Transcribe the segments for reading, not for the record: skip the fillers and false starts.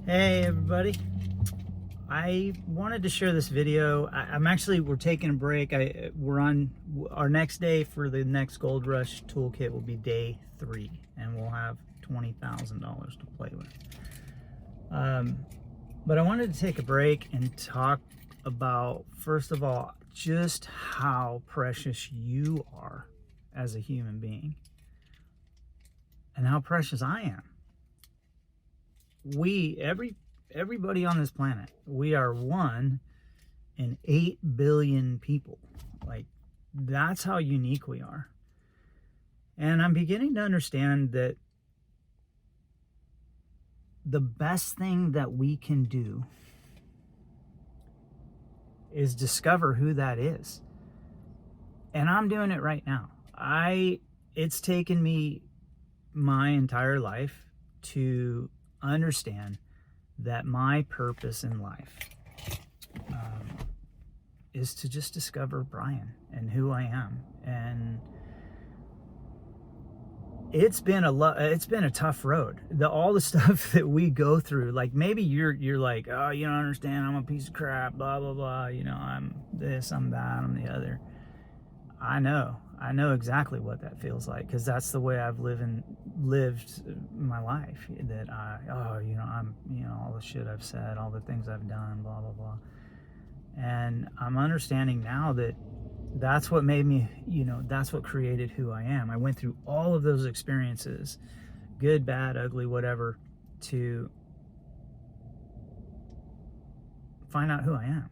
Hey everybody, I wanted to share this video. We're taking a break. We're on our next day for the next Gold Rush Toolkit will be day 3, and we'll have $20,000 to play with. But I wanted to take a break and talk about, first of all, just how precious you are as a human being and how precious I am. Everybody on this planet, we are 1 in 8 billion people. Like, that's how unique we are. And I'm beginning to understand that the best thing that we can do is discover who that is. And I'm doing it right now. It's taken me my entire life to understand that my purpose in life is to just discover Brian and who I am. And it's been a tough road. All the stuff that we go through, like maybe you're like, oh, you don't understand, I'm a piece of crap, blah blah blah, I'm this, I'm that, I'm the other. I know exactly what that feels like, because that's the way I've lived my life. That I'm all the shit I've said, all the things I've done, blah blah blah. And I'm understanding now that that's what made me, that's what created who I am. I went through all of those experiences, good, bad, ugly, whatever, to find out who I am.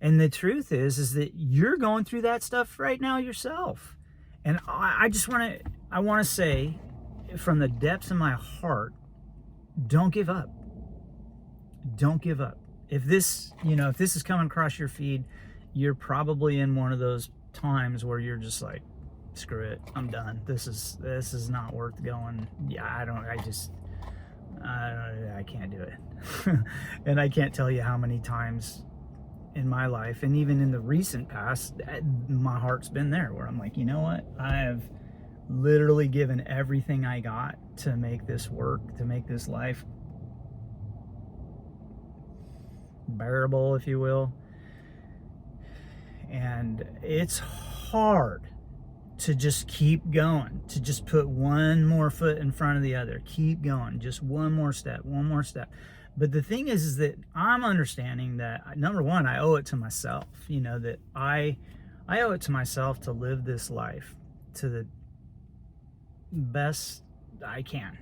And the truth is that you're going through that stuff right now yourself. And I want to say from the depths of my heart, don't give up. Don't give up. If this is coming across your feed, you're probably in one of those times where you're just like, screw it, I'm done. This is not worth going. Yeah, I can't do it. And I can't tell you how many times in my life, and even in the recent past, my heart's been there where I'm like, you know what, I have literally given everything I got to make this work, to make this life bearable, if you will. And it's hard to just keep going, to just put one more foot in front of the other, keep going, just one more step. But the thing is that I'm understanding that, number one, I owe it to myself, that I owe it to myself to live this life to the best I can.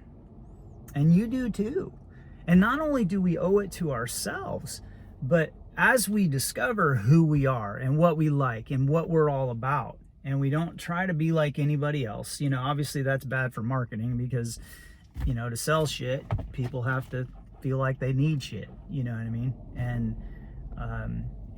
And you do too. And not only do we owe it to ourselves, but as we discover who we are and what we like and what we're all about, and we don't try to be like anybody else, obviously that's bad for marketing, because, to sell shit, people have to feel like they need shit, you know what I mean? And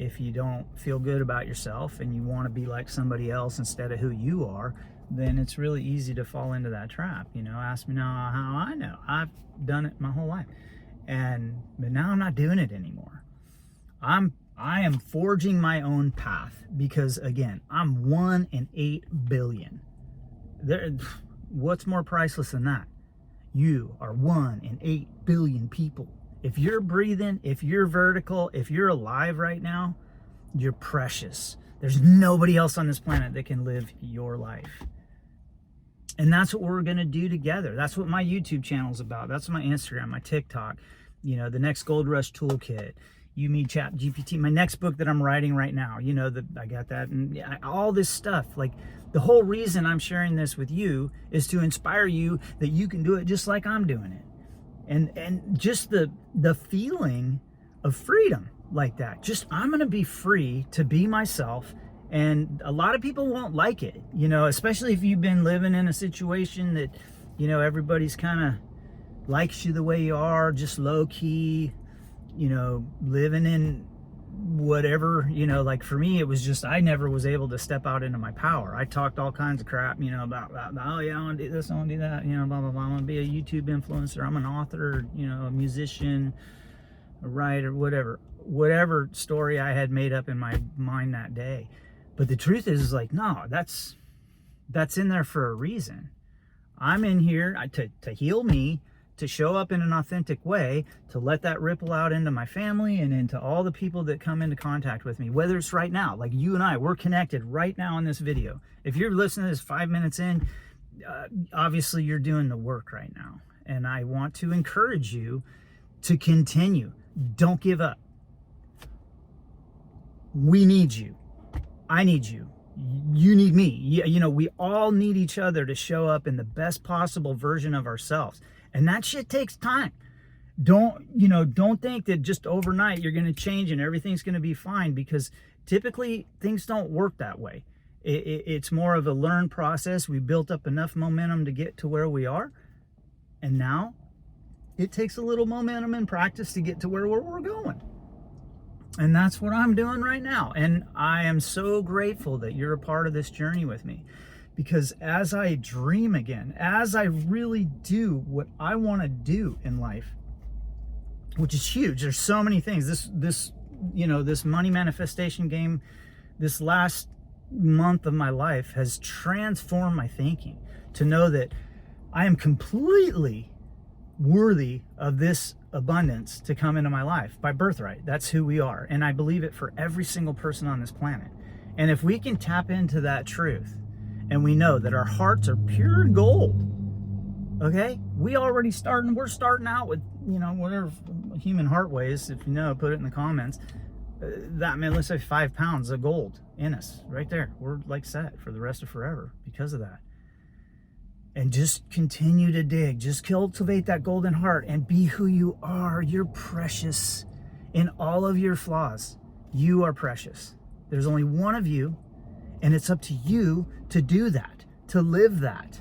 if you don't feel good about yourself and you want to be like somebody else instead of who you are, then it's really easy to fall into that trap. Ask me now how I know. I've done it my whole life, but now I'm not doing it anymore. I am forging my own path, because again, I'm 1 in 8 billion. What's more priceless than that? You are 1 in 8 billion people. If you're breathing, if you're vertical, if you're alive right now, you're precious. There's nobody else on this planet that can live your life. And that's what we're going to do together. That's what my YouTube channel is about. That's my Instagram, my TikTok, the next Gold Rush Toolkit, You Me Chat GPT, my next book that I'm writing right now, I got that, and all this stuff. Like, the whole reason I'm sharing this with you is to inspire you that you can do it just like I'm doing it. And just the feeling of freedom like that. Just, I'm going to be free to be myself. And a lot of people won't like it, especially if you've been living in a situation that, everybody's kind of likes you the way you are, just low key, living in whatever, like for me, it was just, I never was able to step out into my power. I talked all kinds of crap, about oh yeah, I want to do this, I want to do that, blah, blah, blah. I want to be a YouTube influencer. I'm an author, a musician, a writer, whatever story I had made up in my mind that day. But the truth is like, no, that's in there for a reason. I'm in here to heal me, to show up in an authentic way, to let that ripple out into my family and into all the people that come into contact with me, whether it's right now, like you and I, we're connected right now in this video. If you're listening to this 5 minutes in, obviously you're doing the work right now. And I want to encourage you to continue. Don't give up. We need you. I need you. You need me. You know, we all need each other to show up in the best possible version of ourselves. And that shit takes time. Don't think that just overnight you're going to change and everything's going to be fine, because typically things don't work that way. It's more of a learned process. We built up enough momentum to get to where we are. And now it takes a little momentum and practice to get to where we're going. And that's what I'm doing right now. And I am so grateful that you're a part of this journey with me, because as I dream again, as I really do what I want to do in life, which is huge. There's so many things. This money manifestation game, this last month of my life has transformed my thinking to know that I am completely worthy of this abundance to come into my life by birthright. That's who we are. And I believe it for every single person on this planet. And if we can tap into that truth, and we know that our hearts are pure gold, okay? We're starting out with, whatever human heart weighs. If you know, put it in the comments. Let's say 5 pounds of gold in us right there. We're like set for the rest of forever because of that. And just continue to dig. Just cultivate that golden heart and be who you are. You're precious in all of your flaws. You are precious. There's only one of you, and it's up to you to do that, to live that,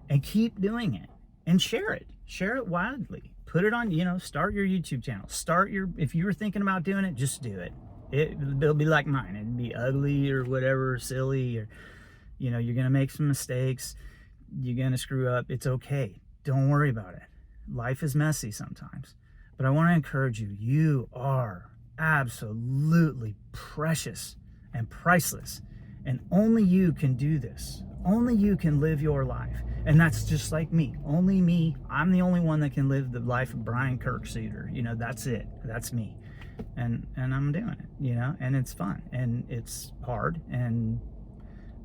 and keep doing it, and share it. Share it widely. Put it on, start your YouTube channel. If you were thinking about doing it, just do it. It'll be like mine. It'd be ugly or whatever, silly, or, you're going to make some mistakes. You're going to screw up. It's okay. Don't worry about it. Life is messy sometimes. But I want to encourage you. You are absolutely precious and priceless. And only you can do this. Only you can live your life. And that's just like me. Only me. I'm the only one that can live the life of Brian Kirksuiter. That's it. That's me. And I'm doing it, and it's fun. And it's hard.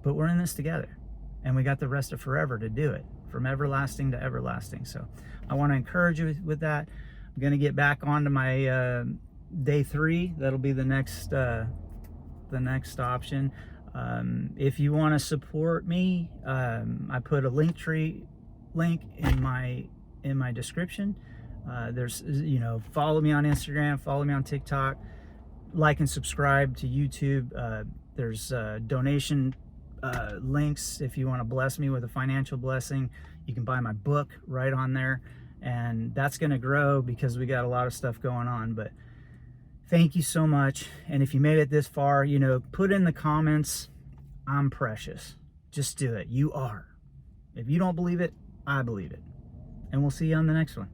But we're in this together. And we got the rest of forever to do it, from everlasting to everlasting. So I want to encourage you with that. I'm going to get back onto my day 3. That'll be the next option. If you want to support me, I put a linktree link in my description. There's, follow me on Instagram, follow me on TikTok, like and subscribe to YouTube. There's donation links if you want to bless me with a financial blessing. You can buy my book right on there, and that's going to grow because we got a lot of stuff going on. But thank you so much. And if you made it this far, put in the comments, I'm precious. Just do it. You are. If you don't believe it, I believe it. And we'll see you on the next one.